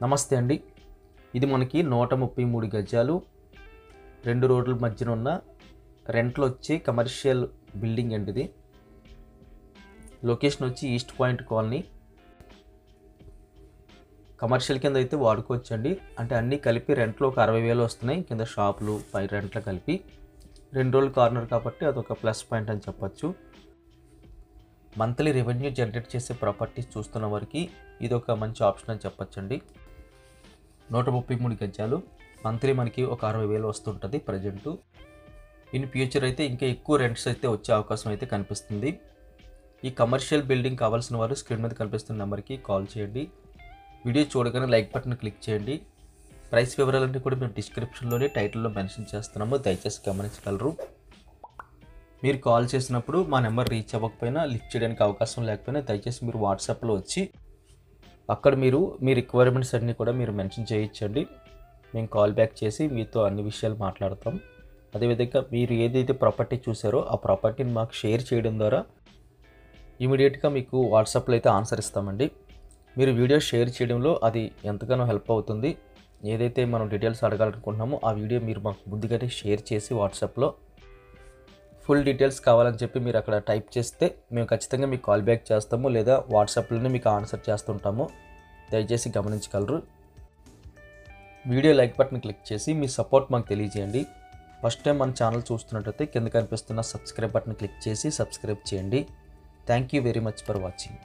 నమస్తే అండి. ఇది మనకి 133 గజాలు 2 రోడ్ల మధ్యన ఉన్న రెంట్లో వచ్చే కమర్షియల్ బిల్డింగ్ అండి ఇది. లొకేషన్ వచ్చి ఈస్ట్ పాయింట్ కాలనీ. కమర్షియల్ కింద అయితే వాడుకోవచ్చండి. అంటే అన్నీ కలిపి రెంట్లో ఒక 60,000 వస్తున్నాయి. కింద షాపులు పై రెంట్లో కలిపి 2 రోడ్ల కార్నర్ కాబట్టి అదొక ప్లస్ పాయింట్ అని చెప్పచ్చు. మంత్లీ రెవెన్యూ జనరేట్ చేసే ప్రాపర్టీస్ చూస్తున్న వారికి ఇది ఒక మంచి ఆప్షన్ అని చెప్పచ్చండి. 133 గజాలు మంత్లీ మనకి ఒక 60,000 వస్తుంటుంది ప్రజెంటు. ఇన్ ఫ్యూచర్ అయితే ఇంకా ఎక్కువ రెంట్స్ అయితే వచ్చే అవకాశం అయితే కనిపిస్తుంది. ఈ కమర్షియల్ బిల్డింగ్ కావాల్సిన వారు స్క్రీన్ మీద కనిపిస్తున్న నెంబర్కి కాల్ చేయండి. వీడియో చూడగానే లైక్ బటన్ క్లిక్ చేయండి. ప్రైస్ వివరాలన్నీ కూడా మేము డిస్క్రిప్షన్లోనే టైటిల్లో మెన్షన్ చేస్తున్నాము, దయచేసి గమనించగలరు. మీరు కాల్ చేసినప్పుడు మా నెంబర్ రీచ్ అవ్వకపోయినా, లిఫ్ట్ చేయడానికి అవకాశం లేకపోయినా దయచేసి మీరు వాట్సాప్లో వచ్చి అక్కడ మీ రిక్వైర్మెంట్స్ అన్నీ కూడా మీరు మెన్షన్ చేయొచ్చండి. మేము కాల్ బ్యాక్ చేసి మీతో అన్ని విషయాలు మాట్లాడతాం. అదేవిధంగా మీరు ఏదైతే ప్రాపర్టీ చూసారో ఆ ప్రాపర్టీని మాకు షేర్ చేయడం ద్వారా ఇమీడియట్గా మీకు వాట్సాప్లో అయితే ఆన్సర్ ఇస్తామండి. మీరు వీడియో షేర్ చేయడంలో అది ఎంతగానో హెల్ప్ అవుతుంది. ఏదైతే మనం డీటెయిల్స్ అడగాలనుకుంటున్నామో ఆ వీడియో మీరు మాకు ముందుగానే షేర్ చేసి వాట్సాప్లో ఫుల్ డీటెయిల్స్ కావాలని చెప్పి మీరు అక్కడ టైప్ చేస్తే మేము ఖచ్చితంగా మీకు కాల్ బ్యాక్ చేస్తాము, లేదా వాట్సాప్లోనే మీకు ఆన్సర్ చేస్తుంటాము. దయచేసి గమనించగలరు. వీడియో లైక్ బటన్ క్లిక్ చేసి మీ సపోర్ట్ మాకు తెలియజేయండి. ఫస్ట్ టైం మన ఛానల్ చూస్తున్నట్టయితే కింద కనిపిస్తున్న సబ్స్క్రైబ్ బటన్ క్లిక్ చేసి సబ్స్క్రైబ్ చేయండి. Thank you very much for watching.